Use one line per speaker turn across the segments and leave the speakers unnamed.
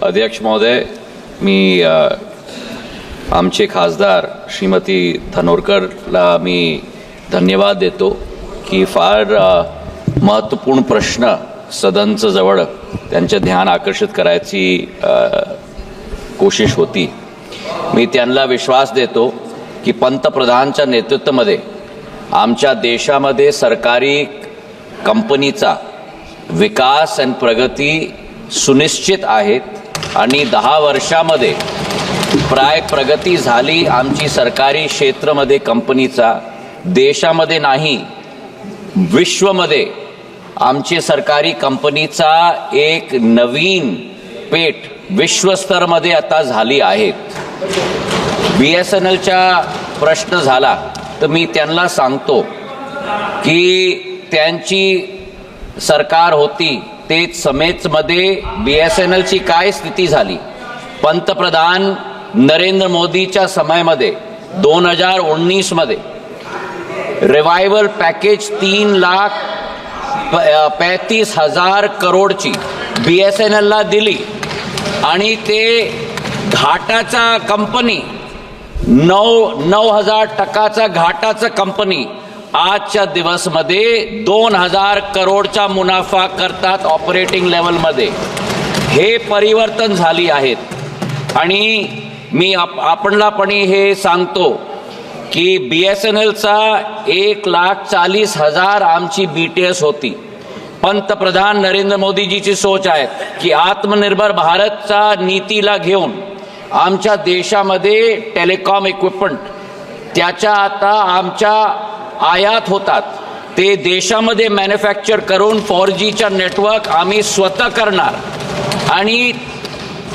अध्यक्ष महोदय, मी आमचे खासदार श्रीमती धनोरकरला मी धन्यवाद देतो की फार महत्त्वपूर्ण प्रश्न सदनचं जवळ त्यांचे ध्यान आकर्षित करायची कोशिश होती. मी त्यांना विश्वास देतो की पंतप्रधानांच्या नेतृत्वामध्ये आमच्या देशामध्ये सरकारी कंपनीचा विकास आणि प्रगती सुनिश्चित आहेत आणि 10 वर्षामध्ये प्राय प्रगती झाली आमची सरकारी क्षेत्रामध्ये कंपनीचा. देशामध्ये नाही, विश्वमध्ये आमचे सरकारी कंपनीचा एक नवीन पेठ विश्वस्तरामध्ये आता झाली आहेत. BSNLचा प्रश्न झाला तर मी त्यांना सांगतो की त्यांची सरकार होती तेच समेतमध्ये BSNLची काय स्थिती झाली. पंतप्रधान नरेंद्र मोदीच्या समयामध्ये 2019 मध्ये रिवायवल पॅकेज 3,35,000 करोडची BSNLला दिली आणि ते घाटाचा कंपनी 9,000% घाटाचा कंपनी आजच्या दिवसमध्ये 2,000 करोडचा मुनाफा करतात ऑपरेटिंग लेवलमध्ये. हे परिवर्तन झाली आहेत आणि मी आपणला पण हे सांगतो की BSNLचा 1,40,000 आमची BTS होती. पंतप्रधान नरेंद्र मोदीजीची सोच आहे की आत्मनिर्भर भारतचा नीतीला घेऊन आमच्या देशामध्ये टेलिकॉम इक्विपमेंट त्याच्या आता आमच्या आयात होतात ते देशामध्ये मॅन्युफॅक्चर करून 4Gचा नेटवर्क आम्ही स्वतः करणार आणि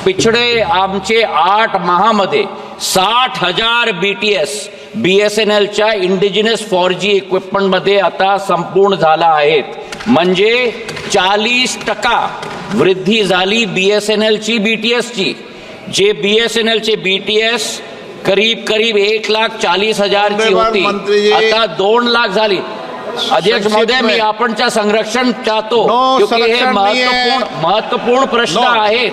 पिछडे आमचे 8 माहामध्ये 60,000 BTS BSNLच्या इंडिजिनस 4G इक्विपमेंटमध्ये आता संपूर्ण झाला आहेत. म्हणजे 40% वृद्धी झाली BSNLची BTSची. जे BSNLचे BTS करीब 1,40,000 ची होती आता 2 लाख झाली. अध्यक्ष महोदय, मी आपणच्या संरक्षण चाहतो क्योंकि हे महत्वपूर्ण प्रश्न आहेत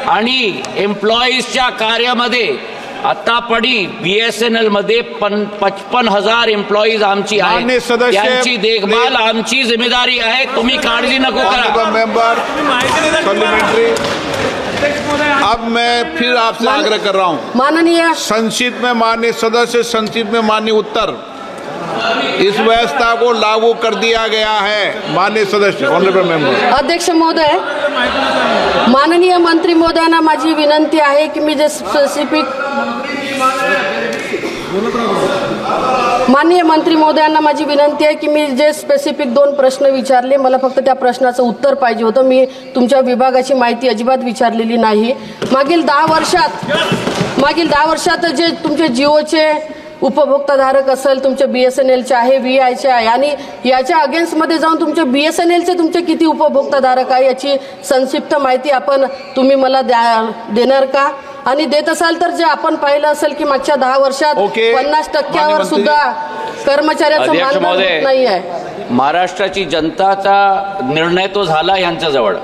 आणि एम्प्लॉईजच्या कार्यामध्ये आतापणी BSNL मध्ये 55,000 एम्प्लॉईज आमची आहेत. त्यांची देखभाल आमची जिम्मेदारी आहे. तुम्ही काळजी नको करा.
अब मैं फिर आपसे आग्रह कर रहा हूँ,
माननीय
संसद में माननीय सदस्य, संसद में माननीय उत्तर, इस व्यवस्था को लागू कर दिया गया है. माननीय सदस्य, ऑनरेबल मेंबर.
अध्यक्ष महोदय, माननीय मंत्री महोदयांना माझी विनंती आहे की मी जे स्पेसिफिक माननीय मंत्री महोदयांना माझी विनंती आहे की मी जे स्पेसिफिक 2 प्रश्न विचारले, मला फक्त त्या प्रश्नाचं उत्तर पाहिजे होतं. मी तुमच्या विभागाची माहिती अजिबात विचारलेली नाही. मागील 10 वर्षात जे तुमचे जिओचे उपभोक्ताधारक असेल, तुमचे BSNLचे आहे, VIचे आहे आणि याच्या अगेन्स्टमध्ये जाऊन तुमचे BSNLचे तुमचे किती उपभोक्ताधारक आहे याची संक्षिप्त माहिती तुम्ही मला देणार का? आणि देत असाल तर जे आपण पाहिलं असेल की मागच्या 10 वर्षात 50% सुद्धा कर्मचाऱ्याचं मानधन नाही आहे.
महाराष्ट्राची जनताचा निर्णय तो झाला यांच्याजवळ.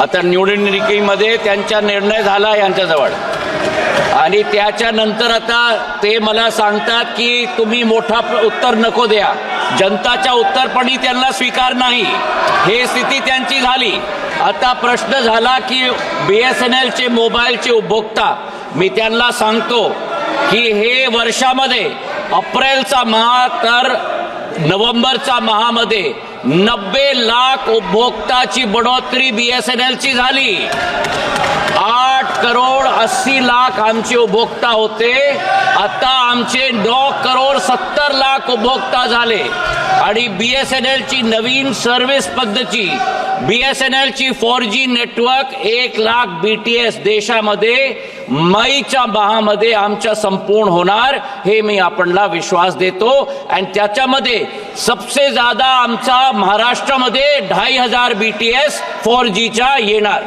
आता निवडणुकीमध्ये त्यांचा निर्णय झाला यांच्याजवळ आणि त्याच्यानंतर आता ते मला सांगतात की तुम्ही मोठा उत्तर नको द्या. जनताच्या उत्तरपणी त्यांना स्वीकार नाही. हे स्थिती त्यांची झाली. आता प्रश्न झाला की BSNLचे मोबाईलचे उपभोक्ता, मी त्यांना सांगतो की हे वर्षामध्ये एप्रिलचा माह तर नोव्हेंबरचा माहामध्ये 90 लाख उपभोक्ताची बढोतरी BSNLची झाली. 8,80,00,000 आमचे उपभोक्ता होते, आता आमचे 9,70,00,000 उपभोक्ता झाले. आणि BSNLची नवीन सर्व्हिस पद्धती, BSNLची 4G नेटवर्क 1 लाख BTS देशामध्ये मईच्या माहामध्ये आमच्या संपूर्ण होणार. हे मी आपणला विश्वास देतो आणि त्याच्यामध्ये सबसे ज्यादा आमचा महाराष्ट्रामध्ये 2,500 BTS 4Gचा येणार.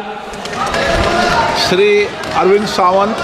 श्री अरविंद सावंत.